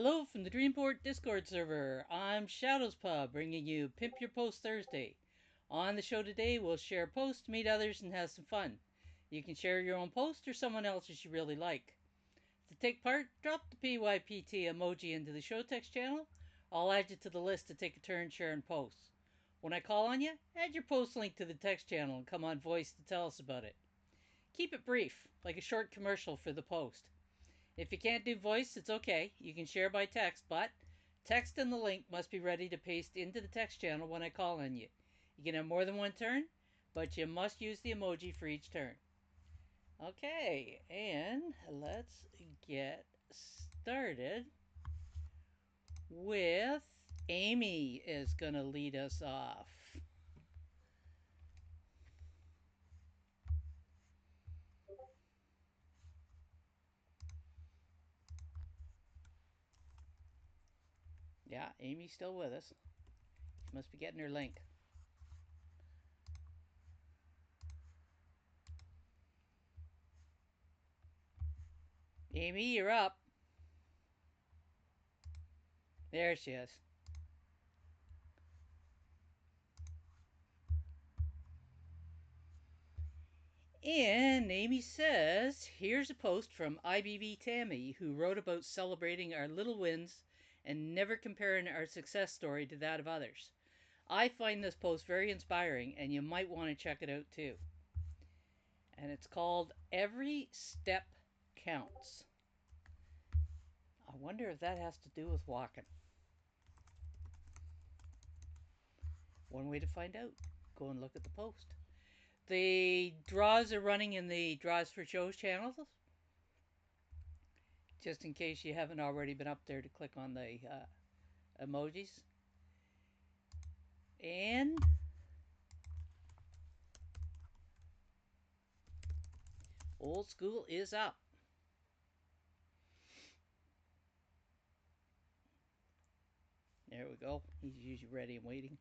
Hello from the Dreamport Discord server. I'm ShadowsPub, bringing you Pimp Your Post Thursday. On the show today, we'll share posts, meet others, and have some fun. You can share your own post or someone else's you really like. To take part, drop the PYPT emoji into the show text channel. I'll add you to the list to take a turn sharing posts. When I call on you, add your post link to the text channel and come on voice to tell us about it. Keep it brief, like a short commercial for the post. If you can't do voice, it's okay. You can share by text, but text and the link must be ready to paste into the text channel when I call on you. You can have more than one turn, but you must use the emoji for each turn. Okay, and let's get started with Amy is going to lead us off. Yeah, Amy's still with us. She must be getting her link. Amy, you're up. There she is. And Amy says, here's a post from IBB Tammy, who wrote about celebrating our little wins and never comparing our success story to that of others. I find this post very inspiring, and you might want to check it out too. And it's called Every Step Counts. I wonder if that has to do with walking. One way to find out, go and look at the post. The draws are running in the Draws for Shows channel, just in case you haven't already been up there to click on the emojis. And Old School is up. There we go. He's usually ready and waiting.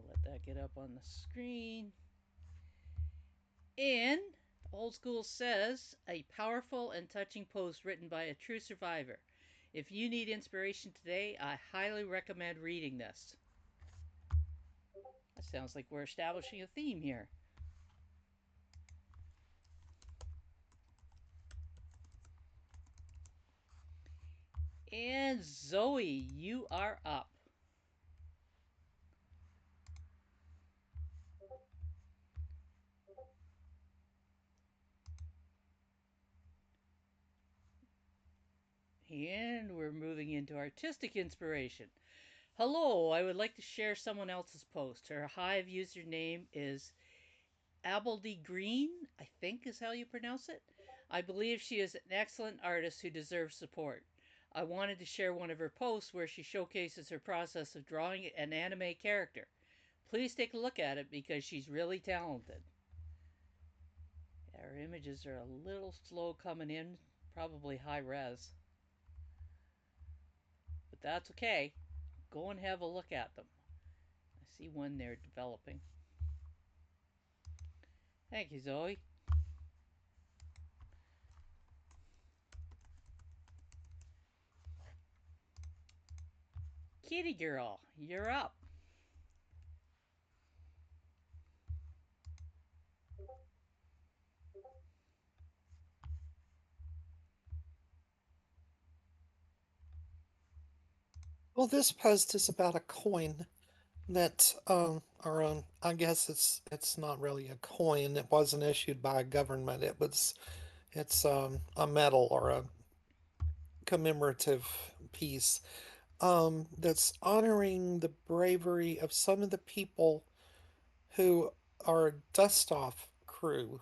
Let that get up on the screen. And Old School says, a powerful and touching post written by a true survivor. If you need inspiration today, I highly recommend reading this. That sounds like we're establishing a theme here. And Zoe, you are up. And we're moving into artistic inspiration. Hello, I would like to share someone else's post. Her Hive username is Appledy Green, I think is how you pronounce it. I believe she is an excellent artist who deserves support. I wanted to share one of her posts where she showcases her process of drawing an anime character. Please take a look at it because she's really talented. Our images are a little slow coming in, probably high res, but that's okay. Go and have a look at them. I see one there developing. Thank you, Zoe. Kitty girl, you're up. Well, this post is about a coin that, or I guess it's not really a coin. It wasn't issued by a government. It's a medal or a commemorative piece that's honoring the bravery of some of the people who are dust off crew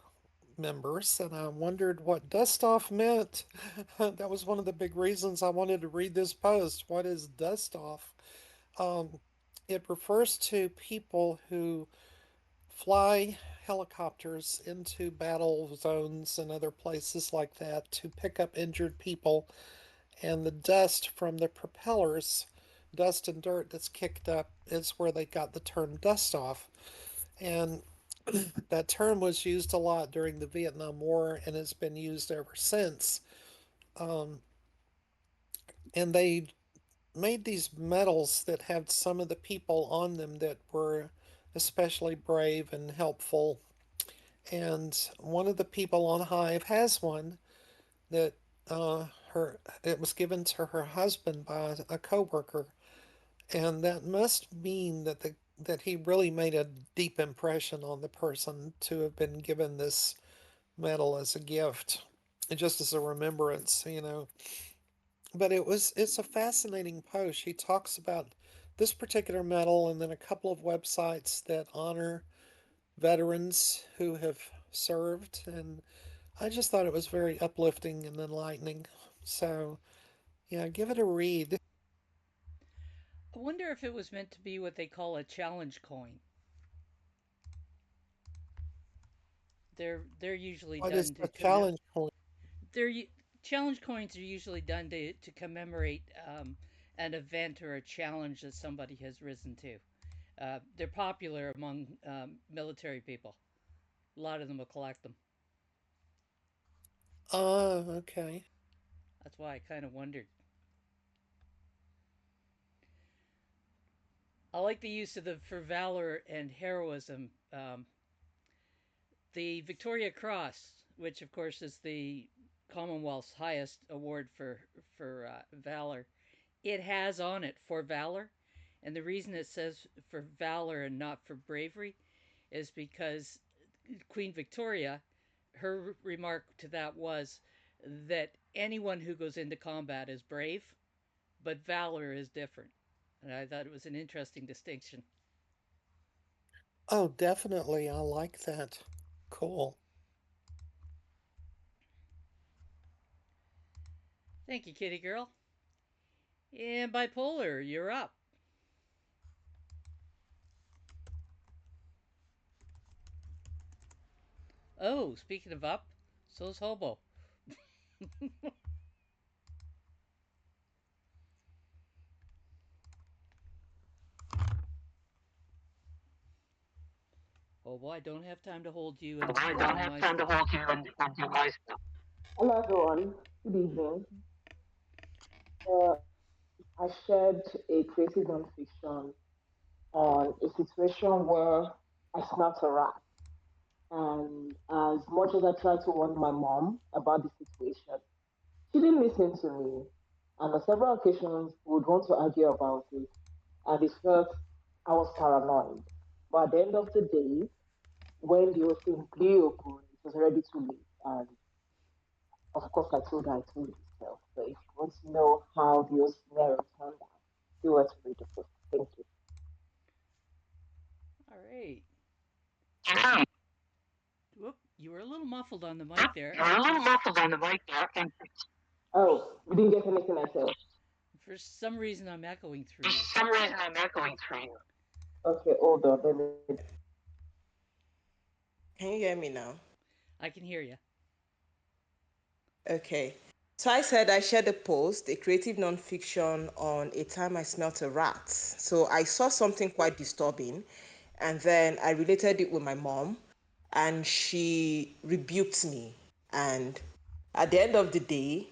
members, and I wondered what dust off meant. That was one of the big reasons I wanted to read this post. What is dust off? Um, it refers to people who fly helicopters into battle zones and other places like that to pick up injured people, and the dust from the propellers, dust and dirt that's kicked up, is where they got the term dust off. And That term was used a lot during the Vietnam War and has been used ever since. Um, and they made these medals that had some of the people on them that were especially brave and helpful. And one of the people on Hive has one that her it was given to her husband by a coworker, and that must mean that he really made a deep impression on the person to have been given this medal as a gift, just as a remembrance. But it's a fascinating post. She talks about this particular medal and then a couple of websites that honor veterans who have served, and I just thought it was very uplifting and enlightening. So, yeah, give it a read. I wonder if it was meant to be what they call a challenge coin. They're usually What is done to a commem. challenge point? They're challenge coins are usually done to commemorate an event or a challenge that somebody has risen to. They're popular among military people. A lot of them will collect them. Okay. That's why I kind of wondered. I like the use of the for valor and heroism. The Victoria Cross, which of course is the Commonwealth's highest award for valor, it has on it for valor, and the reason it says for valor and not for bravery is because Queen Victoria, her remark to that was that anyone who goes into combat is brave, but valor is different. And I thought it was an interesting distinction. Oh, definitely. I like that. Cool. Thank you, kitty girl. And bipolar, you're up. Oh, speaking of up, so's Hobo. Hobo, I don't have time to hold you I and don't do have my time to stuff. hold you and do my stuff. Hello, everyone. Good evening. I shared a creative nonfiction on a situation where I smelt a rat. And as much as I tried to warn my mom about the situation, she didn't listen to me. And on several occasions, we would want to argue about it. And it felt I was paranoid. But at the end of the day, when the whole thing blew open, it was already too late. And of course, I told myself. So if you want to know how the whole scenario turned out, do want to read the book. Thank you. All right. Yeah, Whoop, you were a little muffled on the mic there. you're a little muffled on the mic there. And oh, you didn't get anything I said. For some reason, I'm echoing through For you. some reason, I'm echoing through you. Okay, hold on. Let me. Can you hear me now? I can hear you. Okay. So I said I shared a post, a creative nonfiction on a time I smelt a rat. So I saw something quite disturbing, and then I related it with my mom, and she rebuked me. And at the end of the day,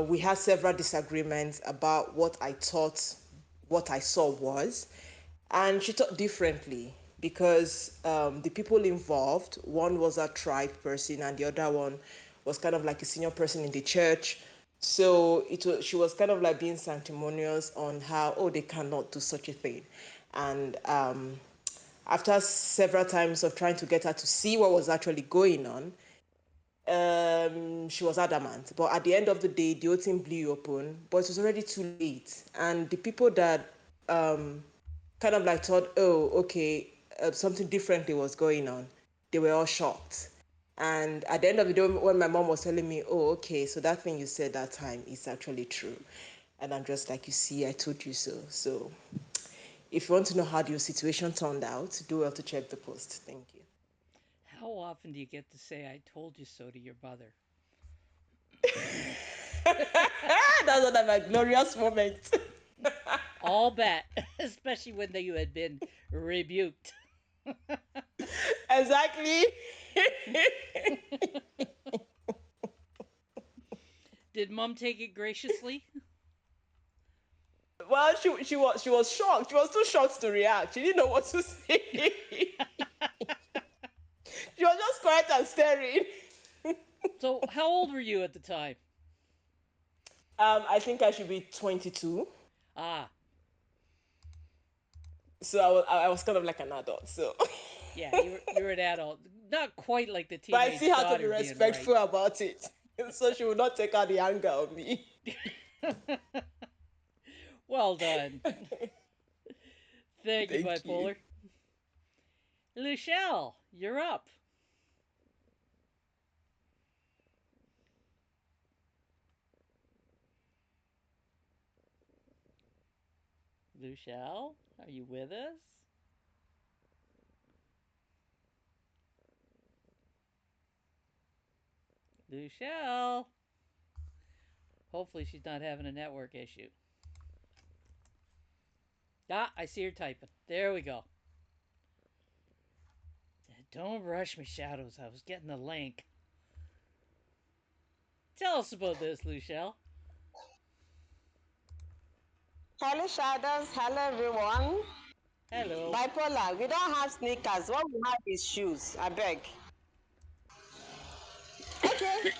we had several disagreements about what I thought what I saw was, and she thought differently because the people involved, one was a tribe person and the other one was kind of like a senior person in the church. So she was kind of like being sanctimonious on how, oh, they cannot do such a thing. And after several times of trying to get her to see what was actually going on, she was adamant. But at the end of the day, the whole thing blew open, but it was already too late. And the people that kind of like thought, oh, okay, something differently was going on, they were all shocked. And at the end of the day, when my mom was telling me, oh, okay, so that thing you said that time is actually true. And I'm just like, you see, I told you so. So if you want to know how your situation turned out, do well to check the post. Thank you. How often do you get to say "I told you so" to your mother? That's one of my glorious moments. All bet, especially when you had been rebuked. Exactly. Did Mom take it graciously? Well, she was shocked. She was too shocked to react. She didn't know what to say. She was just quiet and staring. So, how old were you at the time? I think I should be 22. Ah, So I was kind of like an adult. So, yeah, you're an adult, not quite like the but I still teenage had to be daughter being right. respectful about it, so she would not take out the anger on me. Well done. Thank you, Thank you. bipolar. Luchelle, you're up. Luchelle, are you with us? Luchelle. Hopefully, she's not having a network issue. Ah, I see her typing. There we go. Don't rush me, Shadows. I was getting the link. Tell us about this, Luchelle. Hello, Shadows. Hello, everyone. Hello. Bipolar, we don't have sneakers. What we have is shoes. I beg. Okay.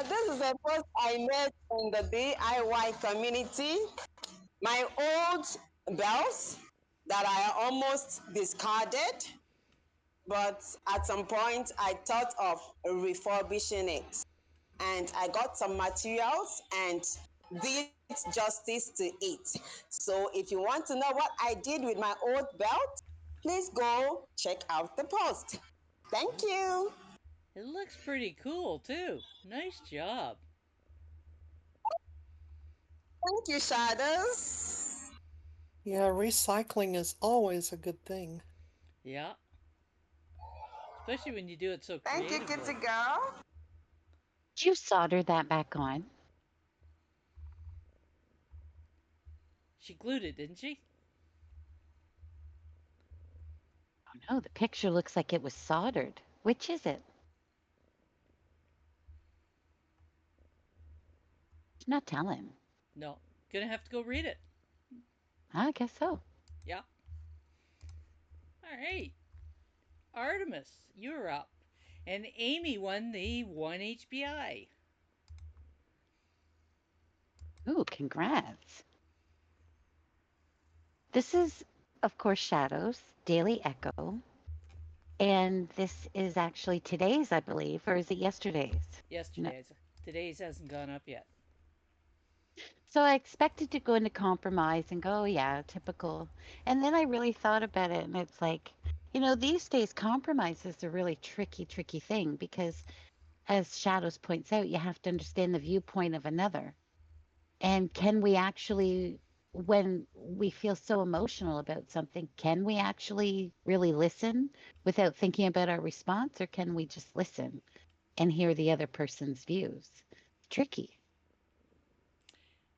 This is a post I made in the DIY community. My old belts that I almost discarded, but at some point I thought of refurbishing it. And I got some materials and did justice to it. So if you want to know what I did with my old belt, please go check out the post. Thank you. It looks pretty cool, too. Nice job. Thank you, Shadows. Yeah, recycling is always a good thing. Yeah, especially when you do it so Thank you, good to creatively. go. Did you solder that back on? She glued it, didn't she? Oh no, the picture looks like it was soldered. Which is it? It's not telling. No. Gonna have to go read it. I guess so. Yeah. All right. Artemis, you're up. And Amy won the 1 HBI. Ooh, congrats. This is, of course, Shadows, Daily Echo. And this is actually today's, I believe, or is it yesterday's? No. Yesterday's. Today's hasn't gone up yet. So I expected to go into compromise and go, oh, yeah, typical. And then I really thought about it, and it's like, these days compromise is a really tricky, tricky thing because, as Shadows points out, you have to understand the viewpoint of another. And can we actually, when we feel so emotional about something, can we actually really listen without thinking about our response, or can we just listen and hear the other person's views? Tricky.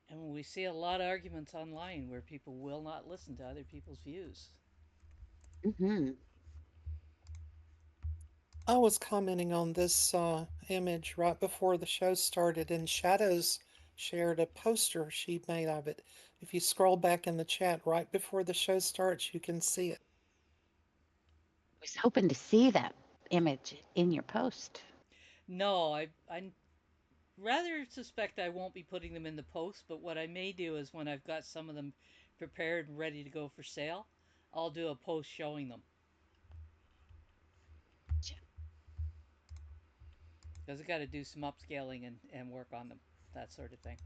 And we see a lot of arguments online where people will not listen to other people's views. Hmm. I was commenting on this image right before the show started, and Shadows shared a poster she made of it. If you scroll back in the chat right before the show starts, you can see it. I was hoping to see that image in your post. No, I rather suspect I won't be putting them in the post, but what I may do is when I've got some of them prepared and ready to go for sale, I'll do a post showing them. Because I got to do some upscaling and work on them, that sort of thing.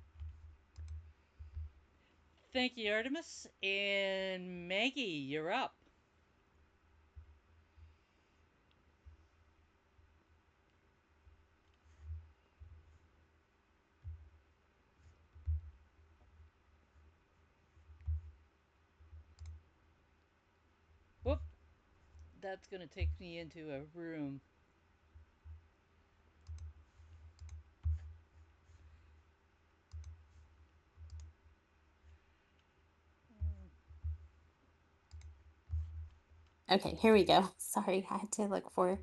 Thank you, Artemis. And Maggie, you're up. Whoop, that's going to take me into a room. Okay, here we go. Sorry, I had to look for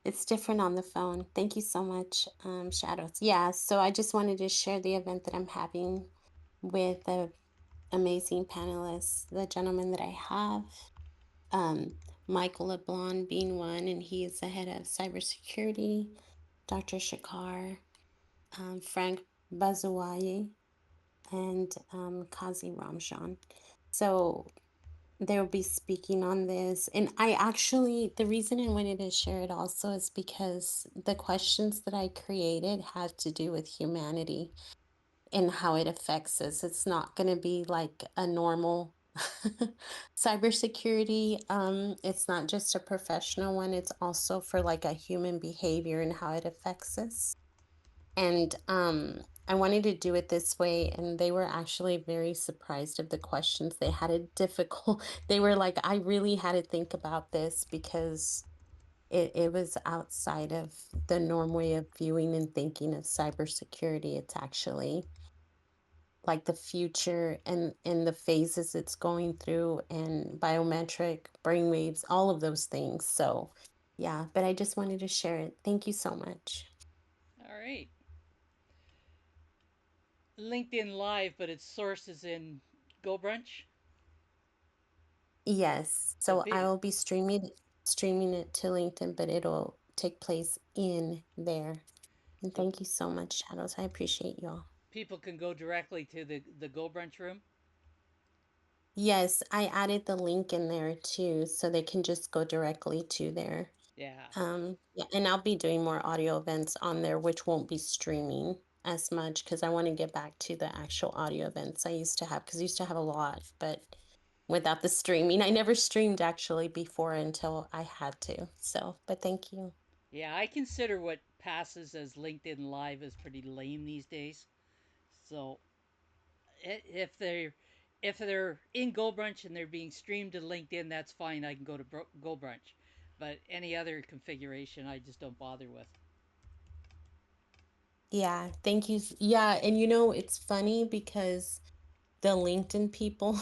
it's different on the phone. Thank you so much, Shadows. Yeah, so I just wanted to share the event that I'm having with the amazing panelists, the gentleman that I have, um, Michael LeBlanc being one, and he is the head of cybersecurity, Dr. Shakar, Frank Bazuaye, and Kazi Ramjan. So they'll be speaking on this. And I actually, the reason I wanted to share it also is because the questions that I created had to do with humanity and how it affects us. It's not going to be like a normal cybersecurity. It's not just a professional one, it's also for like a human behavior and how it affects us. And I wanted to do it this way, and they were actually very surprised of the questions. They had it difficult. They were like, I really had to think about this because it was outside of the norm way of viewing and thinking of cybersecurity. It's actually like the future and the phases it's going through and biometric brainwaves, all of those things. So yeah, but I just wanted to share it. Thank you so much. All right. LinkedIn Live, but its source is in Go Brunch. Yes. So So I will be streaming it to LinkedIn, but it'll take place in there. And so thank you so much, Shadows. I appreciate y'all. people can go directly to the Go Brunch room. Yes, I added the link in there too, so they can just go directly to there. Yeah. Yeah, and I'll be doing more audio events on there, which won't be streaming as much because I want to get back to the actual audio events I used to have because I used to have a lot, but without the streaming, I never streamed actually before until I had to. So, but thank you. Yeah, I consider what passes as LinkedIn Live as pretty lame these days. So if they're in Go Brunch and they're being streamed to LinkedIn, that's fine. I can go to Go Brunch, but any other configuration, I just don't bother with. Yeah, thank you. Yeah, and it's funny because the LinkedIn people,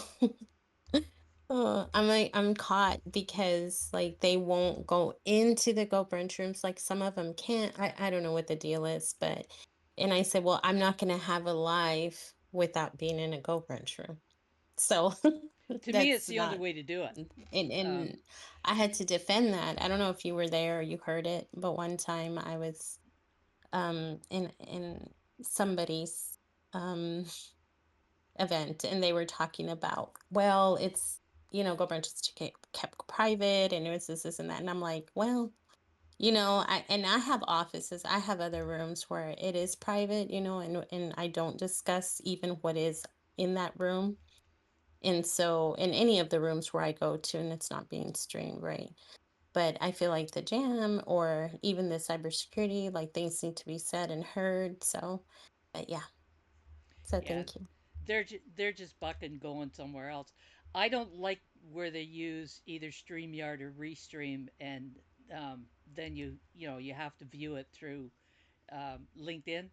I'm caught because like they won't go into the Go brunch rooms. Like some of them can't. I don't know what the deal is, but and I said, well, I'm not gonna have a live without being in a Go brunch room. So To me, it's that's the only not way to do it. and I had to defend that. I don't know if you were there or you heard it, but one time I was in somebody's um event and they were talking about, well, it's go branches to kept private and it was this and that, and I'm like, well, I have offices, I have other rooms where it is private, and I don't discuss even what is in that room. And so in any of the rooms where I go to and it's not being streamed, right? But I feel like the jam or even the cybersecurity, like things need to be said and heard. So, but yeah, so Yeah, thank you. they're just bucking going somewhere else. I don't like where they use either StreamYard or Restream, and then you have to view it through LinkedIn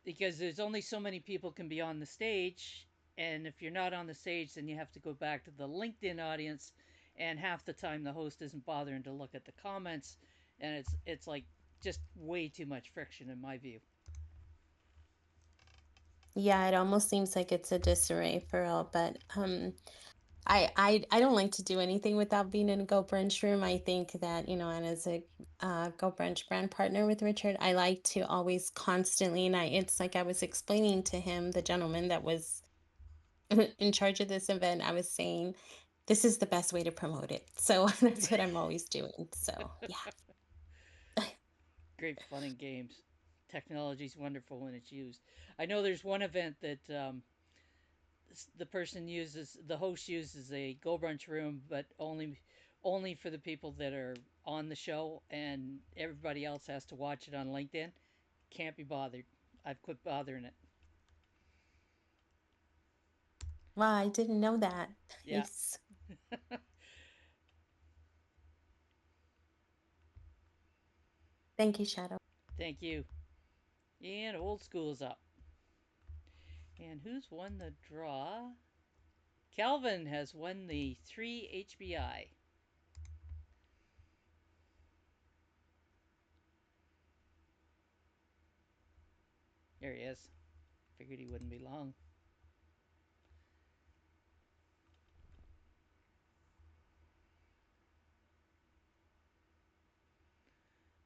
because there's only so many people can be on the stage, and if you're not on the stage, then you have to go back to the LinkedIn audience, and half the time the host isn't bothering to look at the comments, and it's like just way too much friction in my view. Yeah, it almost seems like it's a disarray for all, but I don't like to do anything without being in a Go Brunch room. I think that, and as a Go Brunch brand partner with Richard, I like to always constantly, and it's like I was explaining to him, the gentleman that was in charge of this event, I was saying, this is the best way to promote it. So that's what I'm always doing. So yeah. Great fun and games. Technology's wonderful when it's used. I know there's one event that the host uses a Go Brunch room, but only for the people that are on the show, and everybody else has to watch it on LinkedIn. Can't be bothered. I've quit bothering it. Wow, I didn't know that. Yeah, Nice. Thank you, Shadow. thank you. And old school is up. And who's won the draw? Calvin has won the 3 HBI. There he is. Figured he wouldn't be long.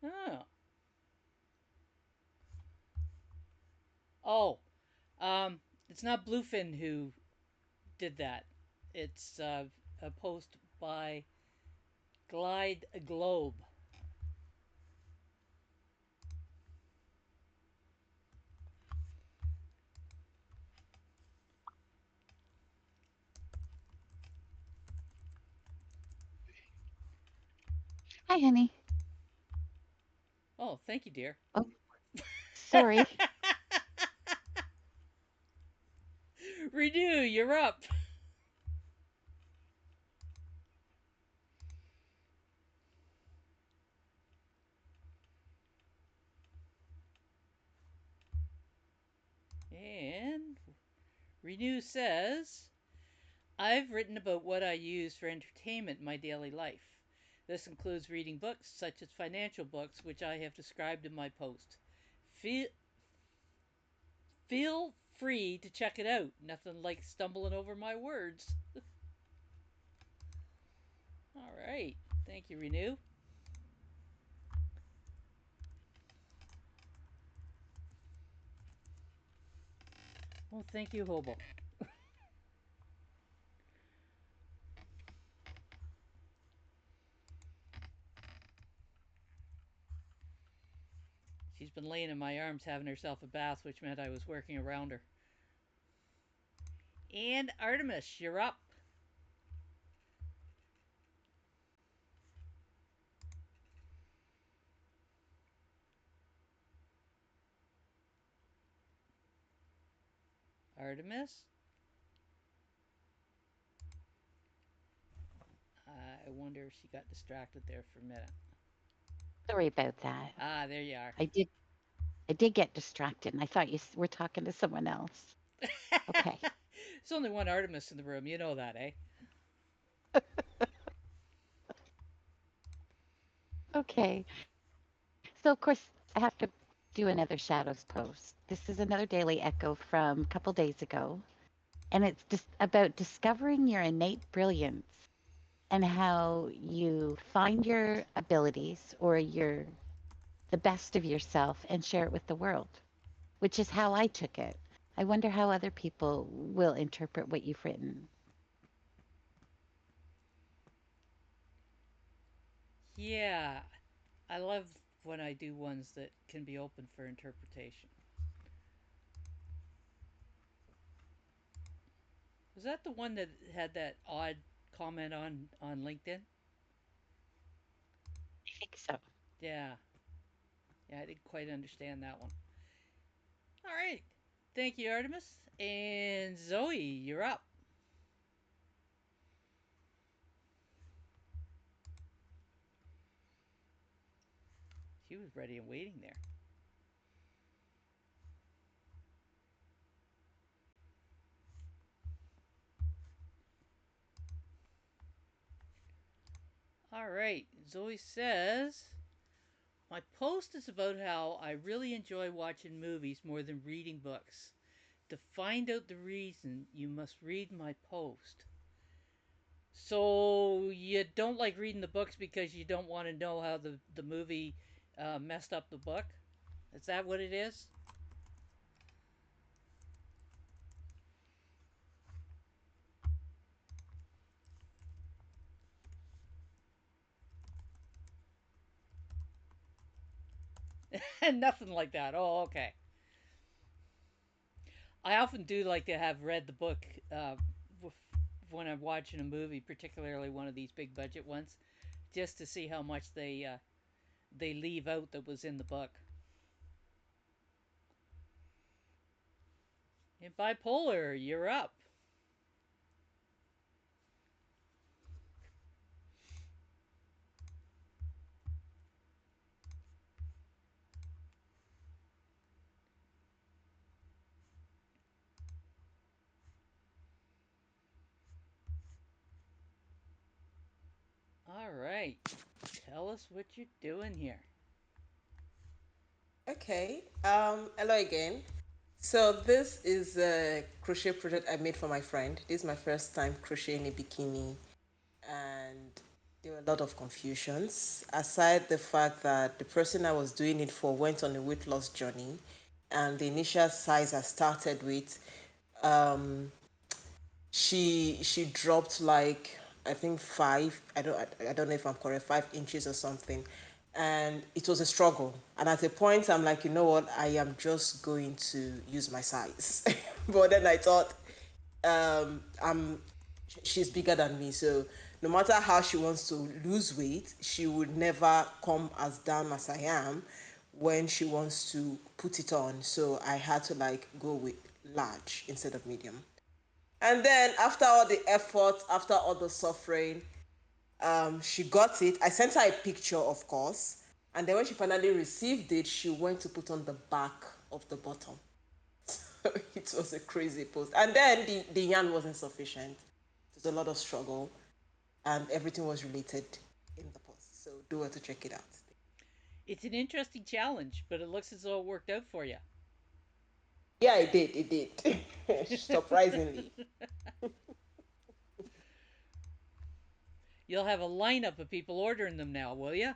Oh. Oh. Um, it's not Bluefin who did that. It's a post by Glide Globe. Hi, honey. Oh, thank you, dear. Oh, sorry. Renew, you're up. And Renew says, I've written about what I use for entertainment in my daily life. This includes reading books, such as financial books, which I have described in my post. Feel, feel free to check it out. Nothing like stumbling over my words. All right. Thank you, Renew. Well, thank you, Hobo. She's been laying in my arms having herself a bath, which meant I was working around her. And Artemis, you're up. Artemis? I wonder if she got distracted there for a minute. Sorry about that. Ah, there you are. I did I did get distracted and I thought were talking to someone else. Okay. There's only one Artemis in the room. You know that, eh? Okay. So of course I have to do another shadows post. This is another daily echo from a couple days ago, and it's just about discovering your innate brilliance and how you find your abilities or your the best of yourself and share it with the world, which is how I took it. I wonder how other people will interpret what you've written. Yeah, I love when I do ones that can be open for interpretation. Was that the one that had that odd comment on LinkedIn? I think so. Yeah, yeah, I didn't quite understand that one. All right, thank you, Artemis. And Zoe, you're up. She was ready and waiting there. All right, Zoe says, my post is about how I really enjoy watching movies more than reading books. To find out the reason, you must read my post. So you don't like reading the books because you don't want to know how the movie messed up the book? Is that what it is? Nothing like that. Oh, okay. I often do like to have read the book when I'm watching a movie, particularly one of these big budget ones, just to see how much they leave out that was in the book. And bipolar, you're up. All right. Tell us what you're doing here. Okay. Hello again. So this is a crochet project I made for my friend. This is my first time crocheting a bikini, and there were a lot of confusions. Aside the fact that the person I was doing it for went on a weight loss journey, and the initial size I started with, um, she dropped like I think five. I don't know if I'm correct, 5 inches or something, and it was a struggle. And at a point, I'm like, you know what? I am just going to use my size. But then I thought, I'm she's bigger than me, so no matter how she wants to lose weight, she would never come as down as I am when she wants to put it on. So I had to like go with large instead of medium. And then after all the effort, after all the suffering, she got it. I sent her a picture, of course. And then when she finally received it, she went to put on the back of the bottom. It was a crazy post. And then the yarn wasn't sufficient. It was a lot of struggle, and everything was related in the post. So do well to check it out. It's an interesting challenge, but it looks as though it worked out for you. Yeah, it did. It did. Surprisingly. You'll have a lineup of people ordering them now, will you?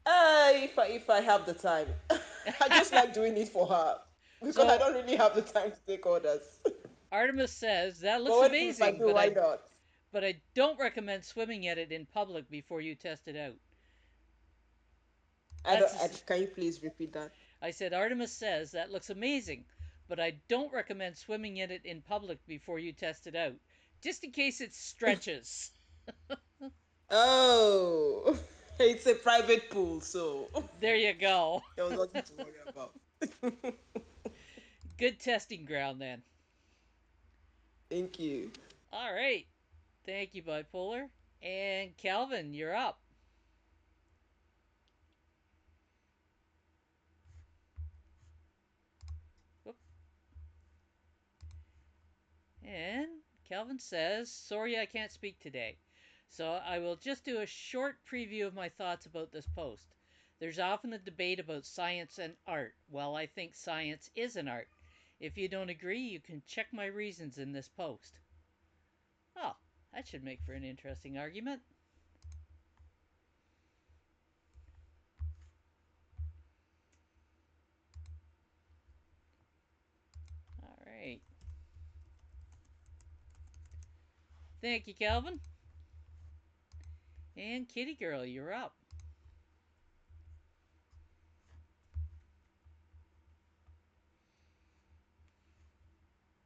If I have the time, I just like doing it for her because I So don't really have the time to take orders. Artemis says that looks If I amazing, do, why not? but I don't recommend swimming at it in public before you test it out. I don't. That's Can you please repeat that? I said Artemis says that looks amazing, but I don't recommend swimming in it in public before you test it out, just in case it stretches. Oh, it's a private pool, so There you go. there was nothing to worry about. Good testing ground then. Thank you. All right. Thank you, Bipolar. And Calvin, you're up. Whoop. And Calvin says, sorry I can't speak today. So I will just do a short preview of my thoughts about this post. There's often a debate about science and art. Well, I think science is an art. If you don't agree, you can check my reasons in this post. Oh, that should make for an interesting argument. All right. Thank you, Calvin. And Kitty Girl, you're up.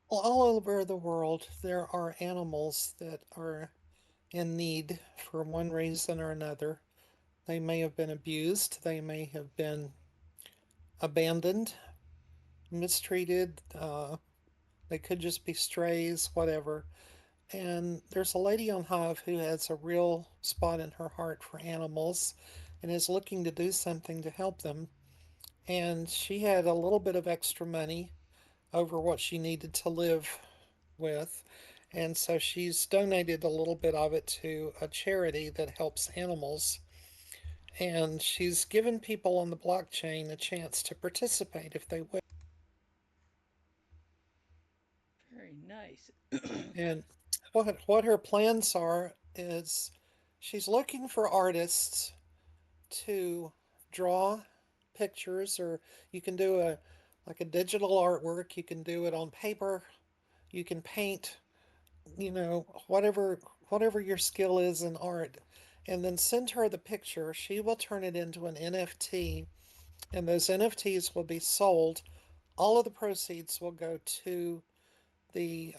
Well, all over the world, there are animals that are in need for one reason or another. They may have been abused, they may have been abandoned, mistreated, they could just be strays, whatever. And there's a lady on Hive who has a real spot in her heart for animals and is looking to do something to help them. And she had a little bit of extra money over what she needed to live with. And so she's donated a little bit of it to a charity that helps animals. And she's given people on the blockchain a chance to participate if they wish. Very nice. And what her plans are is she's looking for artists to draw pictures, or you can do a like a digital artwork, you can do it on paper, you can paint, whatever your skill is in art, and then send her the picture. She will turn it into an NFT, and those NFTs will be sold. All of the proceeds will go to the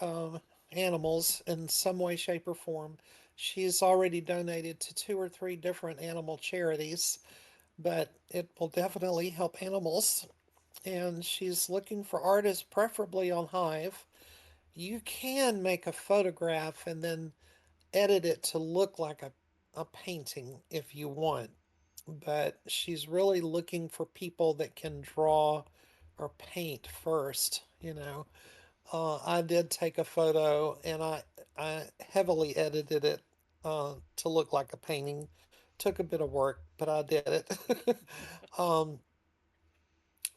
animals in some way, shape, or form. She's already donated to two or three different animal charities, but it will definitely help animals. And she's looking for artists, preferably on Hive. You can make a photograph and then edit it to look like a painting if you want. But she's really looking for people that can draw or paint first. I did take a photo and I heavily edited it to look like a painting. Took a bit of work, but I did it. um,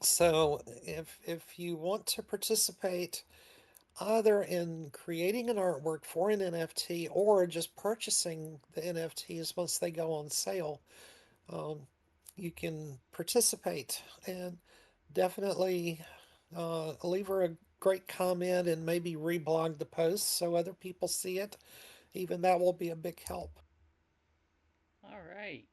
So if you want to participate either in creating an artwork for an NFT or just purchasing the NFTs once they go on sale, um, you can participate and definitely leave her a great comment and maybe reblog the post so other people see it. Even that will be a big help. All right.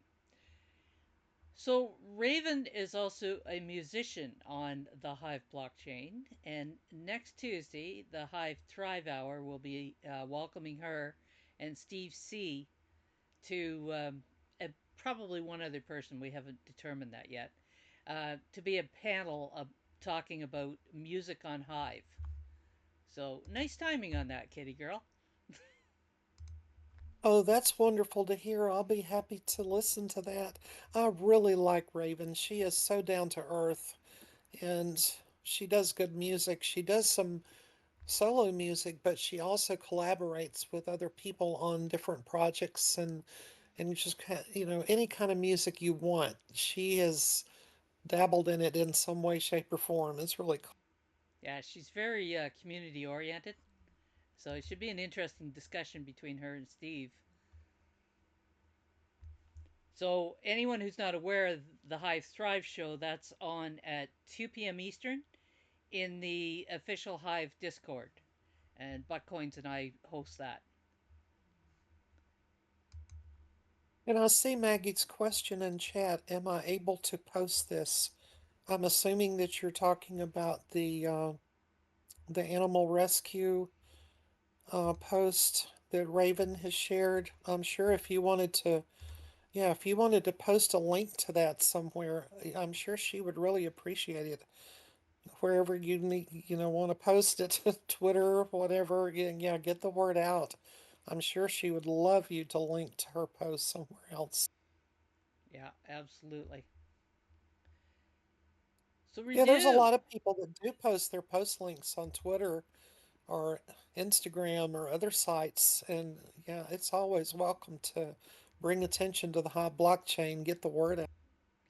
So, Raven is also a musician on the Hive blockchain, and next Tuesday, the Hive Thrive Hour will be welcoming her and Steve C to probably one other person, we haven't determined that yet, to be a panel of talking about music on Hive. So, nice timing on that, kitty girl. Oh, that's wonderful to hear. I'll be happy to listen to that. I really like Raven. She is so down to earth and she does good music. She does some solo music, but she also collaborates with other people on different projects and just any kind of music you want. She has dabbled in it in some way, shape, or form. It's really cool. Yeah, she's very community oriented, so it should be an interesting discussion between her and Steve. So, anyone who's not aware of the Hive Thrive show, that's on at 2 p.m. Eastern in the official Hive Discord. And Buttcoins and I host that. And I see Maggie's question in chat. Am I able to post this? I'm assuming that you're talking about the animal rescue post that Raven has shared. I'm sure if you wanted to, yeah, if you wanted to post a link to that somewhere, I'm sure she would really appreciate it. Wherever you need, want to post it, Twitter, whatever, yeah, get the word out. I'm sure she would love you to link to her post somewhere else. Yeah, absolutely. So, Yeah, there's a renew. lot of people that do post their post links on Twitter or Instagram or other sites, and yeah, it's always welcome to bring attention to the high blockchain, get the word out.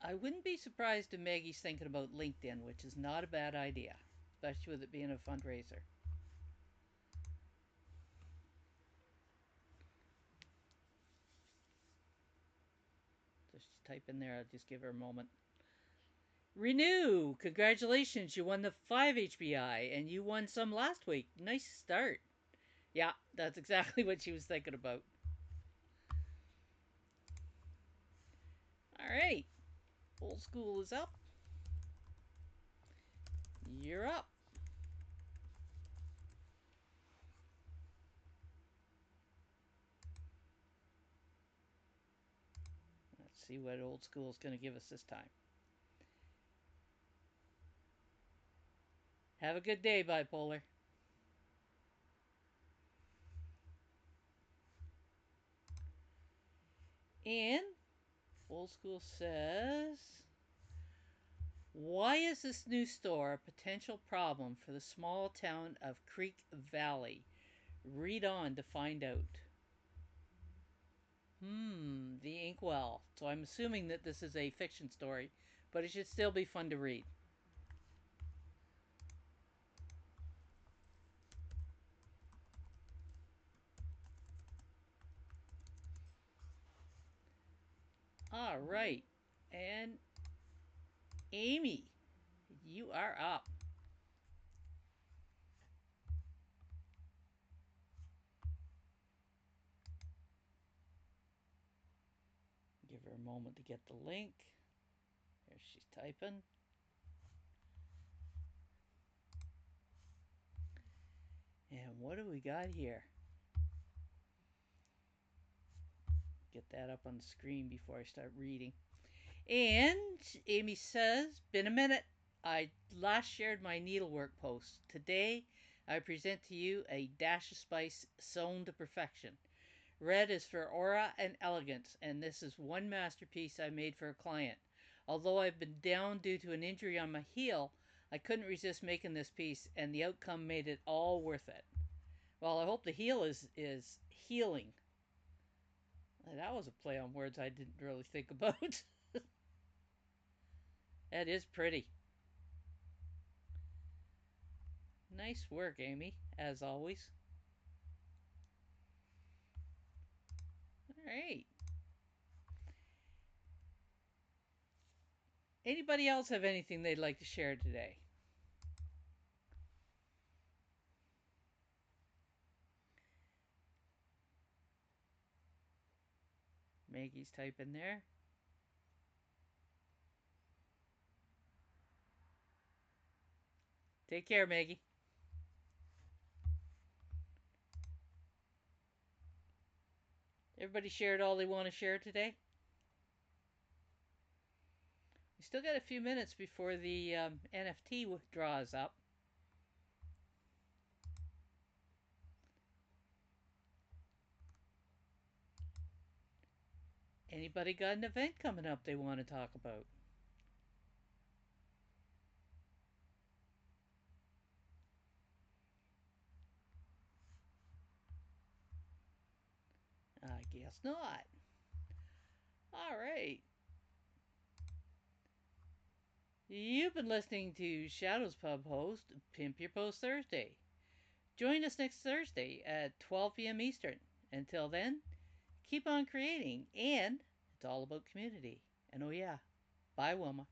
I wouldn't be surprised if Maggie's thinking about LinkedIn, which is not a bad idea, especially with it being a fundraiser. Just type in there, I'll just give her a moment. Renew! Congratulations, you won the 5 HBI and you won some last week. Nice start. Yeah, that's exactly what she was thinking about. All right, old school is up. You're up. Let's see what old school is going to give us this time. Have a good day, bipolar. And old school says, why is this new store a potential problem for the small town of Creek Valley? Read on to find out. The Inkwell. So I'm assuming that this is a fiction story, but it should still be fun to read. All right. And Amy, you are up. Give her a moment to get the link. There she's typing. And what do we got here? Get that up on the screen before I start reading. And Amy says, been a minute. I last shared my needlework post. Today, I present to you a dash of spice sewn to perfection. Red is for aura and elegance, and this is one masterpiece I made for a client. Although I've been down due to an injury on my heel, I couldn't resist making this piece, and the outcome made it all worth it. Well, I hope the heel is healing. That was a play on words I didn't really think about. That is pretty. Nice work, Amy, as always. All right. Anybody else have anything they'd like to share today? Maggie's typing there. Take care, Maggie. Everybody shared all they want to share today? We still got a few minutes before the NFT draws up. Anybody got an event coming up they want to talk about? I guess not. All right. You've been listening to ShadowsPub host Pimp Your Post Thursday. Join us next Thursday at 12 p.m. Eastern. Until then, keep on creating, and it's all about community. And oh, yeah, bye, Wilma.